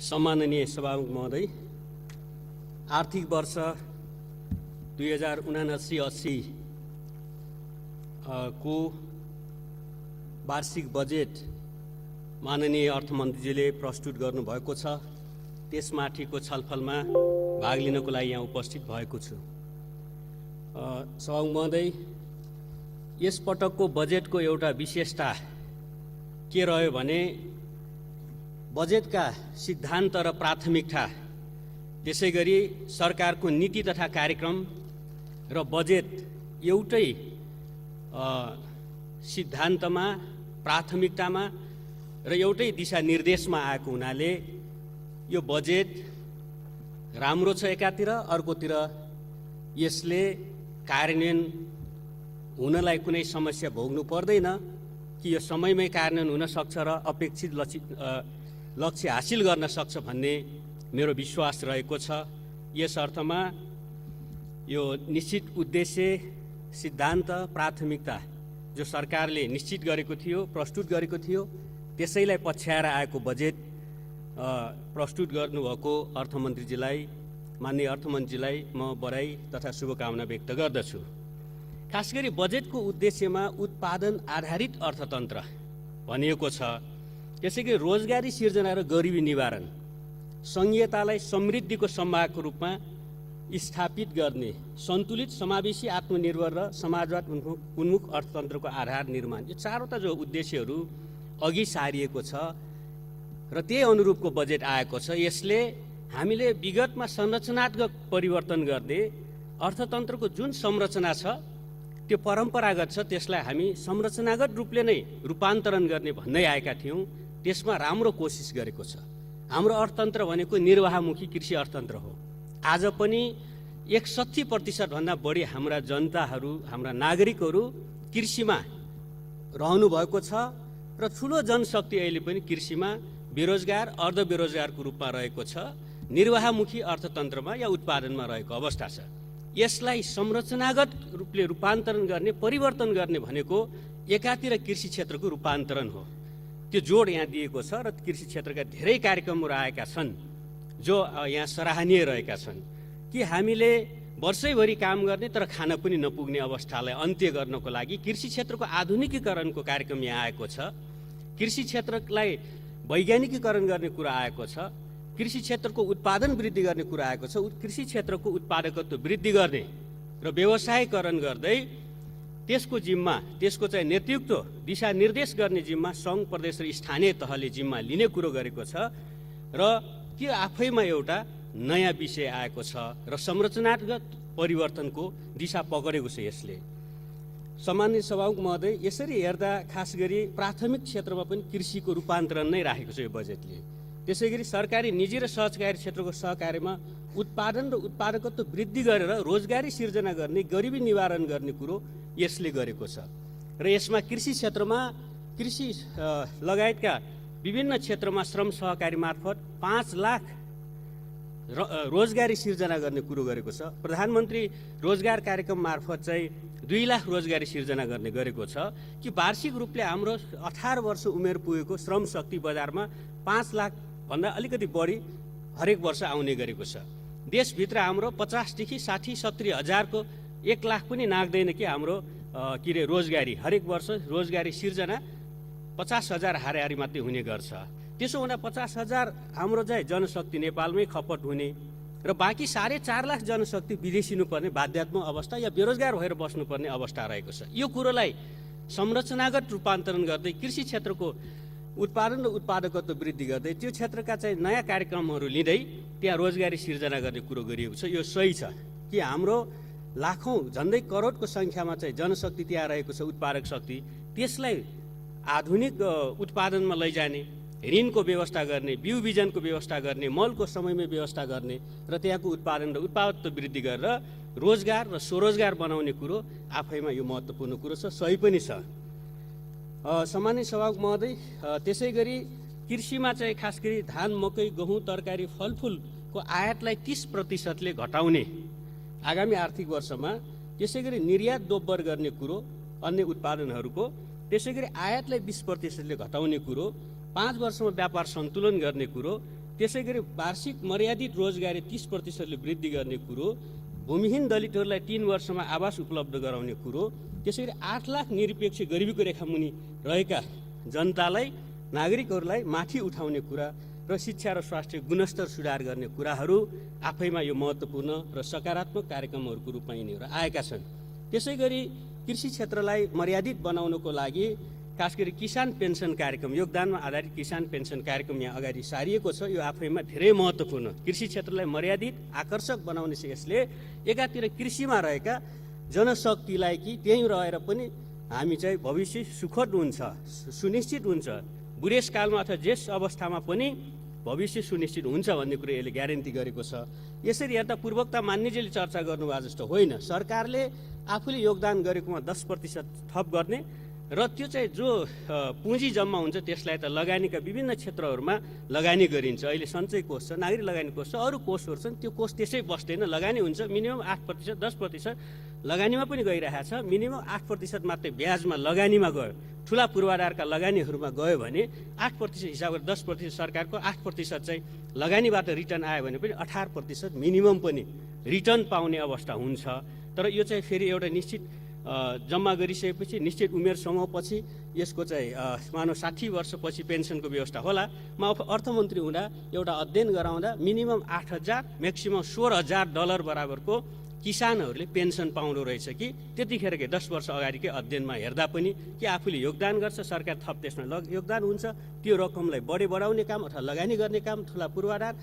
सम्माननीय सभामुख महोदय, आर्थिक वर्ष 2079-80 को वार्षिक बजेट माननीय अर्थमन्त्रीजीले प्रस्तुत गर्नुभएको छ। त्यसमाथिको छलफलमा भाग लिनको लागि यहाँ उपस्थित भएको छु। सभामुख महोदय, यस पटकको बजेटको एउटा विशेषता के रह्यो भने बजेटका सिद्धान्त र प्राथमिकता, त्यसैगरी सरकारको नीति तथा कार्यक्रम र बजेट एउटै सिद्धान्तमा, प्राथमिकतामा र एउटै दिशानिर्देशमा आएको हुनाले यो बजेट राम्रो छ। एकातिर, अर्कोतिर यसले कार्यान्वयन हुनलाई कुनै समस्या भोग्नु पर्दैन कि यो समयमै कार्यान्वयन हुन सक्छ र अपेक्षित लक्ष्य हासिल गर्न सक्छ भन्ने मेरो विश्वास रहेको छ। यस अर्थमा यो निश्चित उद्देश्य, सिद्धान्त, प्राथमिकता जो सरकारले निश्चित गरेको थियो, प्रस्तुत गरेको थियो, त्यसैलाई पछ्याएर आएको बजेट प्रस्तुत गर्नुभएको अर्थमन्त्रीजीलाई, माननीय अर्थमन्त्रीजीलाई म बधाई तथा शुभकामना व्यक्त गर्दछु। खास गरी बजेटको उद्देश्यमा उत्पादन आधारित अर्थतन्त्र भनिएको छ। त्यसैगरी रोजगारी सिर्जना र गरिबी निवारण, सङ्घीयतालाई समृद्धिको सम्भागको रूपमा स्थापित गर्ने, सन्तुलित, समावेशी, आत्मनिर्भर र समाजवाद उन्मुख अर्थतन्त्रको आधार निर्माण, यो चारवटा जो उद्देश्यहरू अघि सारिएको छ र त्यही अनुरूपको बजेट आएको छ। यसले हामीले विगतमा संरचनात्मक परिवर्तन गर्ने, अर्थतन्त्रको जुन संरचना छ त्यो परम्परागत छ, त्यसलाई हामी संरचनागत रूपले नै रूपान्तरण गर्ने भन्दै आएका थियौँ। त्यसमा राम्रो कोसिस गरेको छ। हाम्रो अर्थतन्त्र भनेको निर्वाहमुखी कृषि अर्थतन्त्र हो। आज पनि 61% भन्दा बढी हाम्रा जनताहरू, हाम्रा नागरिकहरू कृषिमा रहनु भएको छ र ठुलो जनशक्ति अहिले पनि कृषिमा बेरोजगार, अर्धबेरोजगारको रूपमा रहेको छ। निर्वाहमुखी अर्थतन्त्रमा या उत्पादनमा रहेको अवस्था छ। यसलाई संरचनागत रूपले रूपान्तरण गर्ने, परिवर्तन गर्ने भनेको एकातिर कृषि क्षेत्रको रूपान्तरण हो। त्यो जोड यहाँ दिएको छ र कृषि क्षेत्रका धेरै कार्यक्रमहरू आएका छन् जो यहाँ सराहनीय रहेका छन् कि हामीले वर्षैभरि काम गर्ने तर खान पनि नपुग्ने अवस्थालाई अन्त्य गर्नको लागि कृषि क्षेत्रको आधुनिकीकरणको कार्यक्रम यहाँ आएको छ। कृषि क्षेत्रलाई वैज्ञानिकीकरण गर्ने कुरा आएको छ। कृषि क्षेत्रको उत्पादन वृद्धि गर्ने कुरा आएको छ। कृषि क्षेत्रको उत्पादकत्व वृद्धि गर्ने र व्यवसायीकरण गर्दै त्यसको जिम्मा, त्यसको चाहिँ नेतृत्व, दिशानिर्देश गर्ने जिम्मा सङ्घ, प्रदेश र स्थानीय तहले जिम्मा लिने कुरो गरेको छ र त्यो आफैमा एउटा नयाँ विषय आएको छ र संरचनात्मक परिवर्तनको दिशा पकडेको छ यसले। सम्मानित सभामुख महोदय, यसरी हेर्दा खास गरी प्राथमिक क्षेत्रमा पनि कृषिको रूपान्तरण नै राखेको छ यो बजेटले। त्यसैगरी सरकारी, निजी र सहकारी क्षेत्रको सहकार्यमा उत्पादन र उत्पादकत्व वृद्धि गरेर रोजगारी सिर्जना गर्ने, गरिबी निवारण गर्ने कुरो यसले गरेको छ र यसमा कृषि क्षेत्रमा, कृषि लगायतका विभिन्न क्षेत्रमा श्रम सहकारी मार्फत 5 लाख रोजगारी सिर्जना गर्ने कुरो गरेको छ। प्रधानमन्त्री रोजगार कार्यक्रम मार्फत चाहिँ 2 लाख रोजगारी सिर्जना गर्ने गरेको छ कि वार्षिक रूपले हाम्रो 18 वर्ष उमेर पुगेको श्रम शक्ति बजारमा 5 लाख भन्दा अलिकति बढी हरेक वर्ष आउने गरेको छ। देशभित्र हाम्रो 50 देखि 60, 70 हजारको 1 लाख पनि नाग्दैन कि हाम्रो रोजगारी, हरेक वर्ष रोजगारी सिर्जना 50,000 हाराहारी मात्रै हुने गर्छ। त्यसो हुँदा 50,000 हाम्रो चाहिँ जनशक्ति नेपालमै खपत हुने र बाँकी 4.5 लाख जनशक्ति विदेशिनु पर्ने बाध्यात्मक अवस्था या बेरोजगार भएर बस्नुपर्ने अवस्था रहेको छ। यो कुरोलाई संरचनागत रूपान्तरण गर्दै कृषि क्षेत्रको उत्पादन र उत्पादकत्व वृद्धि गर्दै त्यो क्षेत्रका चाहिँ नयाँ कार्यक्रमहरू लिँदै त्यहाँ रोजगारी सिर्जना गर्ने कुरो गरिएको छ। यो सही छ कि हाम्रो लाखौँ, झन्डै करोडको सङ्ख्यामा चाहिँ जनशक्ति त्यहाँ रहेको छ, उत्पादक शक्ति, त्यसलाई आधुनिक उत्पादनमा लैजाने, ऋणको व्यवस्था गर्ने, बिउ बिजनको व्यवस्था गर्ने, मलको समयमै व्यवस्था गर्ने र त्यहाँको उत्पादन र उत्पादकत्व वृद्धि गरेर रोजगार र स्वरोजगार बनाउने कुरो आफैमा यो महत्त्वपूर्ण कुरो छ, सही पनि छ। सम्मानित सभामुख महोदय, त्यसै गरी कृषिमा चाहिँ खास गरी धान, मकै, गहुँ, तरकारी, फलफुलको आयातलाई 30%ले घटाउने आगामी आर्थिक वर्षमा, त्यसै गरी निर्यात दोब्बर गर्ने कुरो, अन्य उत्पादनहरूको, त्यसै गरी आयातलाई 20%ले घटाउने कुरो, 5 वर्षमा व्यापार सन्तुलन गर्ने कुरो त्यसै गरी वार्षिक मर्यादित रोजगारी 30%ले वृद्धि गर्ने कुरो, भूमिहीन दलितहरूलाई 3 वर्षमा आवास उपलब्ध गराउने कुरो, त्यसै गरी 8 लाख निरपेक्ष गरिबीको रेखामुनि रहेका जनतालाई, नागरिकहरूलाई माथि उठाउने कुरा र शिक्षा र स्वास्थ्य गुणस्तर सुधार गर्ने कुराहरू आफैमा यो महत्त्वपूर्ण र सकारात्मक कार्यक्रमहरूको रूपमा यिनीहरू आएका छन्। त्यसै गरी कृषि क्षेत्रलाई मर्यादित बनाउनको लागि खास गरी किसान पेन्सन कार्यक्रम, योगदानमा आधारित किसान पेन्सन कार्यक्रम यहाँ अगाडि सारिएको छ। यो आफैमा धेरै महत्त्वपूर्ण, कृषि क्षेत्रलाई मर्यादित आकर्षक बनाउने चाहिँ यसले एकातिर कृषिमा रहेका जनशक्तिलाई कि त्यहीँ रहेर पनि हामी चाहिँ भविष्य सुखद हुन्छ, सुनिश्चित हुन्छ, बुढेसकालमा अथवा जेस अवस्थामा पनि भविष्य सुनिश्चित हुन्छ भन्ने कुरो यसले ग्यारेन्टी गरेको छ। यसरी हेर्दा पूर्वोक्ता मान्यजीले चर्चा गर्नुभएको जस्तो होइन, सरकारले आफूले योगदान गरेकोमा 10% थप गर्ने र त्यो चाहिँ जो पुँजी जम्मा हुन्छ त्यसलाई त लगानीका विभिन्न क्षेत्रहरूमा लगानी गरिन्छ। अहिले सञ्चय कोष छ, नागरिक लगानी कोष छ, अरू कोषहरू छन्, त्यो कोष त्यसै बस्दैन, लगानी हुन्छ। मिनिमम 8%, 10% लगानीमा पनि गइरहेको छ, मिनिमम 8% मात्रै ब्याजमा लगानीमा गयो। ठुला पूर्वाधारका लगानीहरूमा गयो भने 8% हिसाब गरेर 10% सरकारको 8% चाहिँ लगानीबाट रिटर्न आयो भने पनि 18% मिनिमम पनि रिटर्न पाउने अवस्था हुन्छ। तर यो चाहिँ फेरि एउटा निश्चित जम्मा गरिसकेपछि निश्चित उमेर समूहपछि यसको चाहिँ मानव 60 वर्षपछि पेन्सनको व्यवस्था होला। म अर्थमन्त्री हुँदा एउटा अध्ययन गराउँदा मिनिमम 8,000 म्याक्सिमम $16,000 बराबरको किसानहरूले पेन्सन पाउनु रहेछ कि त्यतिखेरकै 10 वर्ष अगाडिकै अध्ययनमा हेर्दा पनि कि आफूले योगदान गर्छ, सरकार थप त्यसमा योगदान हुन्छ, त्यो रकमलाई बढाउने काम अथवा लगानी गर्ने काम, ठुला पूर्वाधार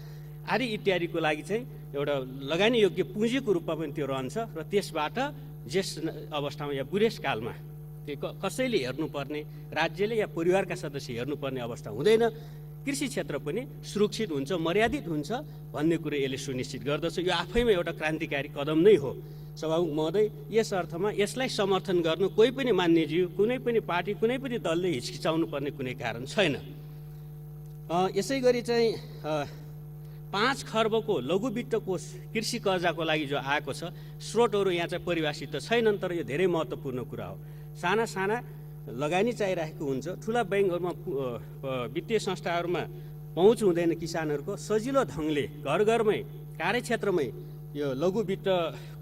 आदि इत्यादिको लागि चाहिँ एउटा लगानी योग्य पुँजीको रूपमा पनि त्यो रहन्छ र त्यसबाट जेस अवस्थामा या बुढेसकालमा त्यो कसैले हेर्नुपर्ने, राज्यले या परिवारका सदस्य हेर्नुपर्ने अवस्था हुँदैन। कृषि क्षेत्र पनि सुरक्षित हुन्छ, मर्यादित हुन्छ भन्ने कुरो यसले सुनिश्चित गर्दछ। यो आफैमा एउटा क्रान्तिकारी कदम नै हो। सभामुख महोदय, यस अर्थमा यसलाई समर्थन गर्नु कोही पनि मान्यज्यू, कुनै पनि पार्टी, कुनै पनि दलले हिचकिचाउनु पर्ने कुनै कारण छैन। यसै गरी चाहिँ 5 खर्बको लघु वित्त कोष कृषि कर्जाको लागि जो आएको छ, स्रोतहरू यहाँ चाहिँ परिभाषित त छैनन्, तर यो धेरै महत्त्वपूर्ण कुरा हो। साना साना लगानी चाहिरहेको हुन्छ, ठुला ब्याङ्कहरूमा वित्तीय संस्थाहरूमा पहुँच हुँदैन किसानहरूको, सजिलो ढङ्गले घर घरमै कार्यक्षेत्रमै यो लघु वित्त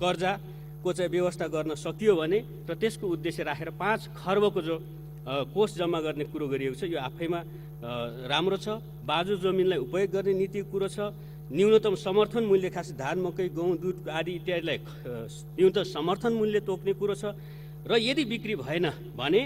कर्जाको चाहिँ व्यवस्था गर्न सकियो भने र त्यसको उद्देश्य राखेर 5 खर्बको जो कोष जम्मा गर्ने कुरो गरिएको छ, यो आफैमा राम्रो छ। बाजु जमिनलाई उपयोग गर्ने नीति कुरो छ। न्यूनतम समर्थन मूल्य, खास धान, मकै, गहुँ, दुध आदि इत्यादिलाई न्यूनतम समर्थन मूल्य तोक्ने कुरो छ। र यदि बिक्री भएन भने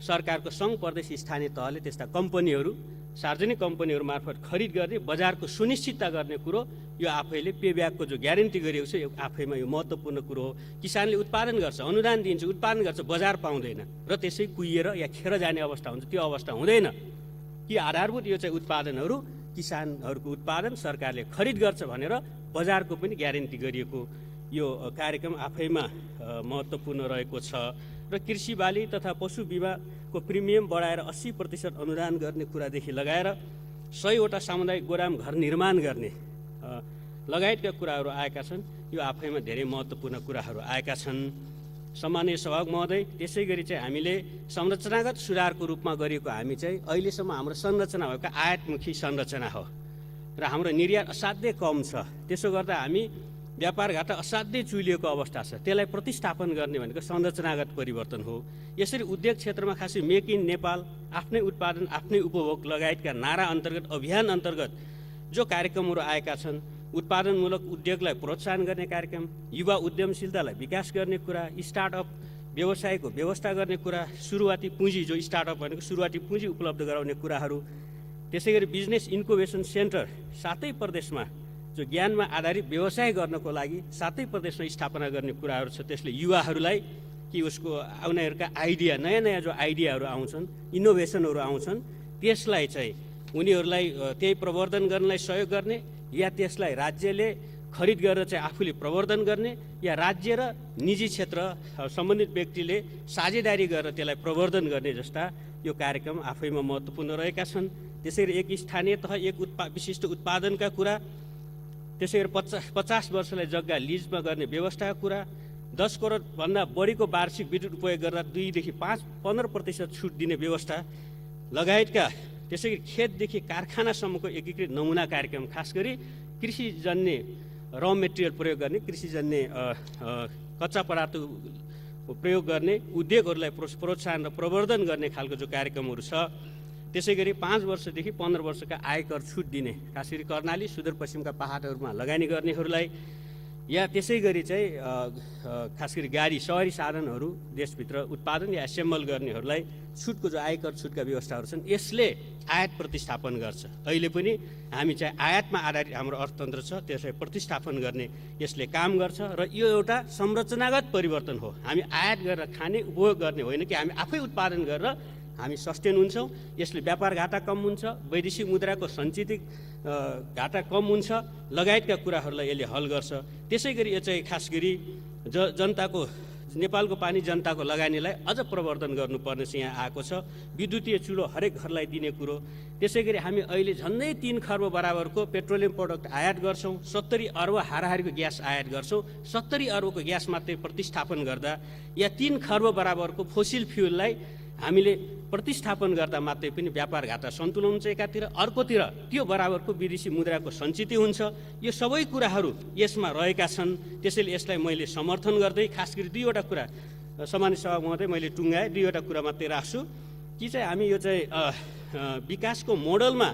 सरकारको सङ्घ प्रदेश स्थानीय तहले त्यस्ता कम्पनीहरू, सार्वजनिक कम्पनीहरू मार्फत खरिद गर्ने, बजारको सुनिश्चितता गर्ने कुरो यो आफैले पेब्याकको जो ग्यारेन्टी गरिएको छ, यो आफैमा यो महत्त्वपूर्ण कुरो हो। किसानले उत्पादन गर्छ, अनुदान दिन्छ, उत्पादन गर्छ, बजार पाउँदैन र त्यसै कुहिएर या खेर जाने अवस्था हुन्छ, त्यो अवस्था हुँदैन। कि आधारभूत यो चाहिँ उत्पादनहरू, किसानहरूको उत्पादन सरकारले खरिद गर्छ भनेर बजारको पनि ग्यारेन्टी गरिएको यो कार्यक्रम आफैमा महत्त्वपूर्ण रहेको छ। र कृषि बाली तथा पशु बिमाको प्रिमियम बढाएर 80% अनुदान गर्ने कुरादेखि लगाएर 100वटा सामुदायिक गोदाम घर निर्माण गर्ने लगायतका कुराहरू आएका छन्। यो आफैमा धेरै महत्त्वपूर्ण कुराहरू आएका छन्। सम्माननीय सभामुख महोदय, त्यसै गरी चाहिँ हामीले संरचनागत सुधारको रूपमा गरिएको हामी चाहिँ अहिलेसम्म हाम्रो संरचना भएको आयातमुखी संरचना हो र हाम्रो निर्यात असाध्यै कम छ। त्यसो गर्दा हामी व्यापार घाटा असाध्यै चुलिएको अवस्था छ। त्यसलाई प्रतिस्थापन गर्ने भनेको संरचनागत परिवर्तन हो। यसरी उद्योग क्षेत्रमा खासै मेक इन नेपाल, आफ्नै उत्पादन आफ्नै उपभोग लगायतका नारा अन्तर्गत, अभियान अन्तर्गत जो कार्यक्रमहरू आएका छन्, उत्पादनमूलक उद्योगलाई प्रोत्साहन गर्ने कार्यक्रम, युवा उद्यमशीलतालाई विकास गर्ने कुरा, स्टार्टअप व्यवसायको व्यवस्था गर्ने कुरा, सुरुवाती पुँजी, जो स्टार्टअप भनेको सुरुवाती पुँजी उपलब्ध गराउने कुराहरू, त्यसै गरी बिजनेस इन्क्युबेसन सेन्टर 7 प्रदेशमा जो ज्ञानमा आधारित व्यवसाय गर्नको लागि 7 प्रदेशमा स्थापना गर्ने कुराहरू छ। त्यसले युवाहरूलाई कि उसको उनीहरूका आइडिया, नयाँ नयाँ जो आइडियाहरू आउँछन्, इनोभेसनहरू आउँछन्, त्यसलाई चाहिँ उनीहरूलाई त्यही प्रवर्धन गर्नलाई सहयोग गर्ने या त्यसलाई राज्यले खरिद गरेर चाहिँ आफूले प्रवर्धन गर्ने या राज्य र निजी क्षेत्र सम्बन्धित व्यक्तिले साझेदारी गरेर त्यसलाई प्रवर्धन गर्ने जस्ता यो कार्यक्रम आफैमा महत्त्वपूर्ण रहेका छन्। त्यसैगरी एक स्थानीय तह एक विशिष्ट उत्पादनका कुरा, त्यसैगरी 50 वर्षलाई जग्गा लिजमा गर्ने व्यवस्थाका कुरा, 10 करोडभन्दा बढीको वार्षिक विद्युत उपयोग गर्दा 2 देखि 15% छुट दिने व्यवस्था लगायतका त्यसैगरी खेतदेखि कारखानासम्मको एकीकृत नमुना कार्यक्रम, खास गरी कृषिजन्य र मेटेरियल प्रयोग गर्ने, कृषिजन्य कच्चा पदार्थ प्रयोग गर्ने उद्योगहरूलाई प्रोत्साहन र प्रवर्धन गर्ने खालको जो कार्यक्रमहरू छ, त्यसैगरी 5 वर्षदेखि 15 वर्षका आयकर छुट दिने, खास गरी कर्णाली सुदूरपश्चिमका पहाडहरूमा लगानी गर्नेहरूलाई, या त्यसैगरी चाहिँ खास गरी गाडी सवारी साधनहरू देशभित्र उत्पादन या एसेम्बल गर्नेहरूलाई छुटको जो आयकर छुटका व्यवस्थाहरू छन्, यसले आयात प्रतिस्थापन गर्छ। अहिले पनि हामी चाहिँ आयातमा आधारित हाम्रो अर्थतन्त्र छ, त्यसलाई प्रतिस्थापन गर्ने यसले काम गर्छ र यो एउटा संरचनागत परिवर्तन हो। हामी आयात गरेर खाने, उपभोग गर्ने होइन कि हामी आफै उत्पादन गरेर हामी सस्टेन हुन्छौँ। यसले व्यापार घाटा कम हुन्छ, वैदेशिक मुद्राको सञ्चित घाटा कम हुन्छ, लगायतका कुराहरूलाई यसले हल गर्छ। त्यसै गरी यो चाहिँ खास गरी जनताको, नेपालको पानी जनताको लगानीलाई अझ प्रवर्धन गर्नुपर्ने चाहिँ यहाँ आएको छ। विद्युतीय चुलो हरेक घरलाई दिने कुरो, त्यसै गरी हामी अहिले झन्डै 3 खर्ब बराबरको पेट्रोलियम प्रोडक्ट आयात गर्छौँ, 70 अर्ब हाराहारीको ग्यास आयात गर्छौँ। 70 अर्बको ग्यास मात्रै प्रतिस्थापन गर्दा या 3 खर्ब बराबरको फोसिल फ्युललाई हामीले प्रतिस्थापन गर्दा मात्रै पनि व्यापार घाटा सन्तुलन हुन्छ एकातिर, अर्कोतिर त्यो बराबरको विदेशी मुद्राको सञ्चित हुन्छ। यो सबै कुराहरू यसमा रहेका छन्। त्यसैले यसलाई मैले समर्थन गर्दै खास गरी 2वटा कुरा सामान्य सभा महोदय मैले टुङ्गाएँ, 2वटा कुरा मात्रै राख्छु कि चाहिँ हामी यो चाहिँ विकासको मोडलमा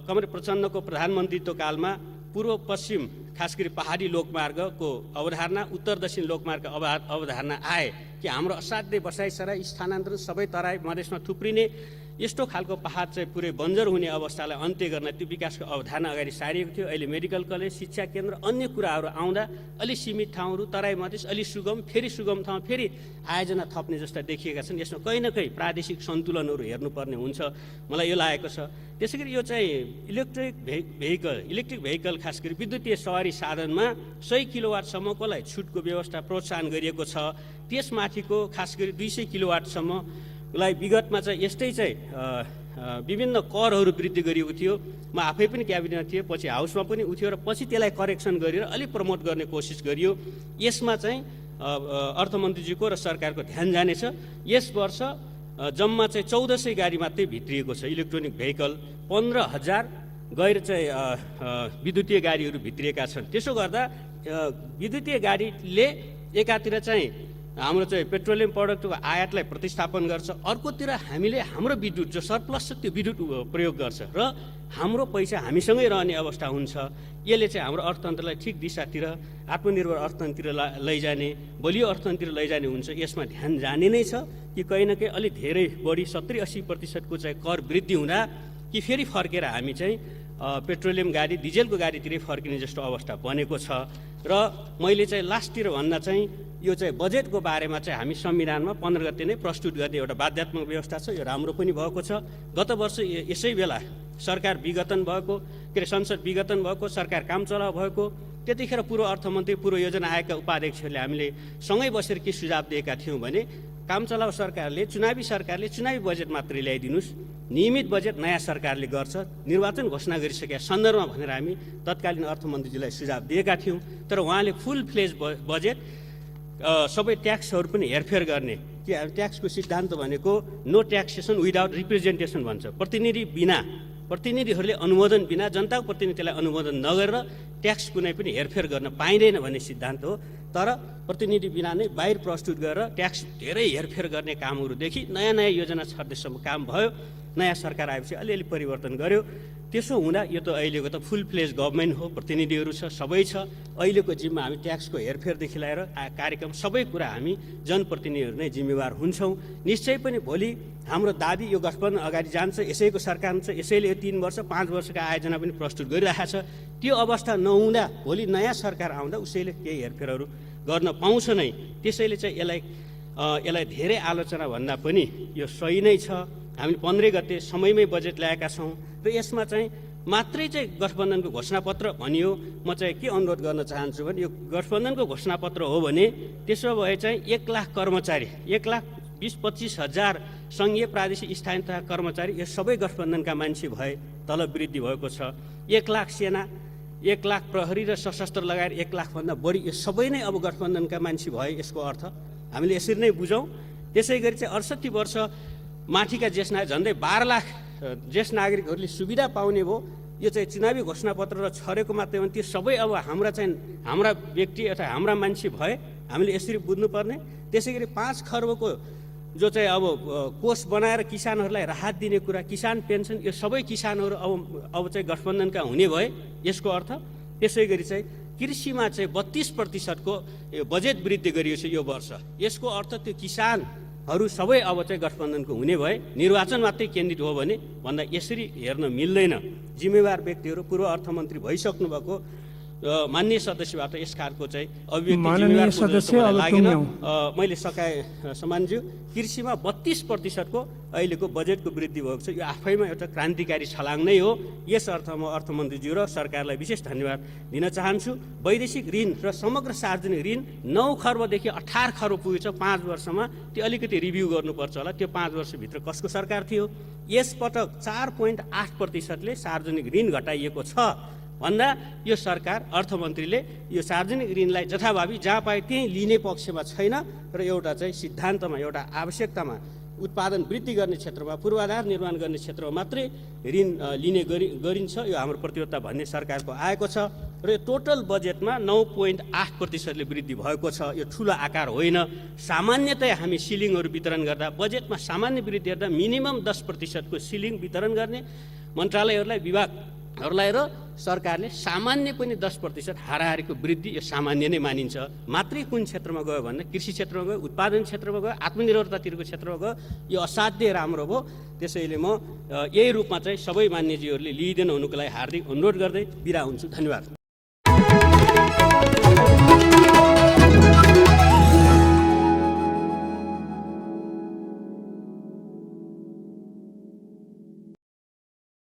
कमरेड प्रचण्डको प्रधानमन्त्रीत्व कालमा पूर्व पश्चिम खास गरी पहाडी लोकमार्गको अवधारणा, उत्तर दक्षिण लोकमार्गको अवधारणा आए कि हाम्रो असाध्यै बसाइसराई स्थानान्तरण सबै तराई मधेसमा थुप्रिने यस्तो खालको पहाड चाहिँ पुरै बन्जर हुने अवस्थालाई अन्त्य गर्न त्यो विकासको अवधारणा अगाडि सारिएको थियो। अहिले मेडिकल कलेज, शिक्षा केन्द्र, अन्य कुराहरू आउँदा अलि सीमित ठाउँहरू, तराई मधेस अलि सुगम, फेरि सुगम ठाउँ फेरि आयोजना थप्ने जस्ता देखिएका छन्। यसमा कहीँ न कहीँ प्रादेशिक सन्तुलनहरू हेर्नुपर्ने हुन्छ, मलाई यो लागेको छ। त्यसै गरी यो चाहिँ इलेक्ट्रिक भेहिकल खास गरी विद्युतीय सवारी साधनमा 100 किलोवाटसम्मकोलाई छुटको व्यवस्था प्रोत्साहन गरिएको छ। त्यसमाथिको खास गरी 200 किलोवाटसम्मलाई विगतमा चाहिँ यस्तै चाहिँ विभिन्न करहरू वृद्धि गरिएको थियो। म आफै पनि क्याबिनेटमा थिएँ, पछि हाउसमा पनि उठ्यो र पछि त्यसलाई करेक्सन गरेर अलिक प्रमोट गर्ने कोसिस गरियो। यसमा चाहिँ अर्थमन्त्रीजीको र सरकारको ध्यान जानेछ। यस वर्ष जम्मा चाहिँ 1400 गाडी मात्रै भित्रिएको छ इलेक्ट्रोनिक भेहिकल, 15,000 गैर चाहिँ विद्युतीय गाडीहरू भित्रिएका छन्। त्यसो गर्दा विद्युतीय गाडीले एकातिर चाहिँ हाम्रो चाहिँ पेट्रोलियम प्रडक्टको आयातलाई प्रतिस्थापन गर्छ, अर्कोतिर हामीले हाम्रो विद्युत जो सरप्लस छ त्यो विद्युत प्रयोग गर्छ र हाम्रो पैसा हामीसँगै रहने अवस्था हुन्छ। यसले चाहिँ हाम्रो अर्थतन्त्रलाई ठिक दिशातिर, आत्मनिर्भर अर्थतन्त्रतिर लैजाने, बलियो अर्थतन्त्रतिर लैजाने हुन्छ। यसमा ध्यान जाने नै छ कि कहीँ न कहीँ अलिक धेरै बढी 70-80% चाहिँ कर वृद्धि हुँदा कि फेरि फर्केर हामी चाहिँ पेट्रोलियम गाडी, डिजेलको गाडीतिरै फर्किने जस्तो अवस्था बनेको छ। र मैले चाहिँ लास्टतिर भन्दा चाहिँ यो चाहिँ बजेटको बारेमा चाहिँ हामी संविधानमा 15 गते नै प्रस्तुत गर्ने एउटा बाध्यात्मक व्यवस्था छ। यो राम्रो पनि भएको छ। गत वर्ष यसै बेला सरकार विघटन भएको, के अरे संसद विघटन भएको, सरकार काम चलाउ भएको, त्यतिखेर पूर्व अर्थमन्त्री, पूर्व योजना आयोगका उपाध्यक्षहरूले हामीले सँगै बसेर के सुझाव दिएका थियौँ भने काम चलाउ सरकारले, चुनावी सरकारले चुनावी बजेट मात्रै ल्याइदिनुहोस्, नियमित बजेट नयाँ सरकारले गर्छ, निर्वाचन घोषणा गरिसकेका सन्दर्भमा भनेर हामी तत्कालीन अर्थमन्त्रीजीलाई सुझाव दिएका थियौँ। तर उहाँले फुल फ्लेज बजेट सबै ट्याक्सहरू पनि हेरफेर गर्ने, कि ट्याक्सको सिद्धान्त भनेको नो ट्याक्सेसन विदाउट रिप्रेजेन्टेसन भन्छ। प्रतिनिधि बिना, प्रतिनिधिहरूले अनुमोदन बिना, जनताको प्रतिनिधिलाई अनुमोदन नगरेर ट्याक्स कुनै पनि हेरफेर गर्न पाइँदैन भन्ने सिद्धान्त हो। तर प्रतिनिधि बिना नै बाहिर प्रस्तुत गरेर ट्याक्स धेरै हेरफेर गर्ने कामहरूदेखि नयाँ नयाँ योजना छर्देसम्म काम भयो। नयाँ सरकार आएपछि अलिअलि परिवर्तन गर्यो। त्यसो हुँदा यो त अहिलेको त फुल फ्लेज गभर्मेन्ट हो, प्रतिनिधिहरू छ, सबै छ। अहिलेको जिम्मा हामी ट्याक्सको हेरफेरदेखि लिएर कार्यक्रम सबै कुरा हामी जनप्रतिनिधिहरू नै जिम्मेवार हुन्छौँ। निश्चय पनि भोलि हाम्रो दाबी यो गठबन्धन अगाडि जान्छ, यसैको सरकार हुन्छ, यसैले यो 3 वर्ष 5 वर्षका आयोजना पनि प्रस्तुत गरिरहेको छ। त्यो अवस्था नहुँदा भोलि नयाँ सरकार आउँदा उसैले केही हेरफेरहरू गर्न पाउँछ नै। त्यसैले चाहिँ यसलाई धेरै आलोचना भन्दा पनि यो सही नै छ। हामीले 15 गते समयमै बजेट ल्याएका छौँ र यसमा चाहिँ मात्रै चाहिँ गठबन्धनको घोषणापत्र भनियो। म चाहिँ के अनुरोध गर्न चाहन्छु भने यो गठबन्धनको घोषणापत्र हो भने त्यसो भए चाहिँ 1 लाख कर्मचारी, 1,20-25 हजार सङ्घीय प्रादेशिक स्थानीय तथा कर्मचारी यो सबै गठबन्धनका मान्छे भए तलब वृद्धि भएको छ। 1 लाख सेना, 1 लाख प्रहरी र सशस्त्र लगाएर 1 लाखभन्दा बढी यो सबै नै अब गठबन्धनका मान्छे भए। यसको अर्थ हामीले यसरी नै बुझौँ। त्यसै गरी चाहिँ 68 वर्ष माथिका ज्येष्ठ नागरिक झन्डै 12 लाख ज्येष्ठ नागरिकहरूले सुविधा पाउने भयो। यो चाहिँ चुनावी घोषणापत्र र छरेको मात्रै हो भने त्यो सबै अब हाम्रा व्यक्ति अथवा हाम्रा मान्छे भए हामीले यसरी बुझ्नुपर्ने। त्यसै गरी 5 खर्बको जो चाहिँ अब कोष बनाएर किसानहरूलाई राहत दिने कुरा, किसान पेन्सन, यो सबै किसानहरू अब चाहिँ गठबन्धनका हुने भए यसको अर्थ। त्यसै गरी चाहिँ कृषिमा चाहिँ 32%को बजेट वृद्धि गरिएको छ यो वर्ष। यसको अर्थ त्यो किसानहरू सबै अब चाहिँ गठबन्धनको हुने भए निर्वाचन मात्रै केन्द्रित हो भने भन्दा यसरी हेर्न मिल्दैन। जिम्मेवार व्यक्तिहरू पूर्व अर्थमन्त्री भइसक्नु भएको माननीय सदस्यबाट यस खालको चाहिँ अभिव्यक्ति लागेन। मैले सकाए सम्मानज्यू, कृषिमा 32%को अहिलेको बजेटको वृद्धि भएको छ। यो आफैमा एउटा क्रान्तिकारी छलाङ नै हो। यस अर्थमा अर्थमन्त्रीज्यू र सरकारलाई विशेष धन्यवाद दिन चाहन्छु। वैदेशिक ऋण र समग्र सार्वजनिक ऋण 9 खर्बदेखि 18 खर्ब पुगेछ 5 वर्षमा। त्यो अलिकति रिभ्यू गर्नुपर्छ होला, त्यो 5 वर्षभित्र कसको सरकार थियो। यसपटक 4.8%ले सार्वजनिक ऋण घटाइएको छ भन्दा यो सरकार अर्थमन्त्रीले यो सार्वजनिक ऋणलाई जथाभावी जहाँ पाए त्यहीँ लिने पक्षमा छैन र एउटा चाहिँ सिद्धान्तमा, एउटा आवश्यकतामा उत्पादन वृद्धि गर्ने क्षेत्रमा, पूर्वाधार निर्माण गर्ने क्षेत्रमा मात्रै ऋण लिने गरिन्छ। यो हाम्रो प्रतिबद्धता भन्ने सरकारको आएको छ र यो टोटल बजेटमा 9.8%ले वृद्धि भएको छ। यो ठुलो आकार होइन। सामान्यतया हामी सिलिङहरू वितरण गर्दा बजेटमा सामान्य वृद्धि हेर्दा मिनिमम 10%को सिलिङ वितरण गर्ने मन्त्रालयहरूलाई, विभागहरूलाई र सरकारले सामान्य पनि 10% हाराहारीको वृद्धि यो सामान्य नै मानिन्छ। मात्रै कुन क्षेत्रमा गयो भन्दा कृषि क्षेत्रमा गयो, उत्पादन क्षेत्रमा गयो, आत्मनिर्भरतातिरको क्षेत्रमा गयो, यो असाध्यै राम्रो भयो। त्यसैले म यही रूपमा चाहिँ सबै मान्यजीहरूले लिइदिनु हुनुको लागि हार्दिक अनुरोध गर्दै बिदा हुन्छु। धन्यवाद।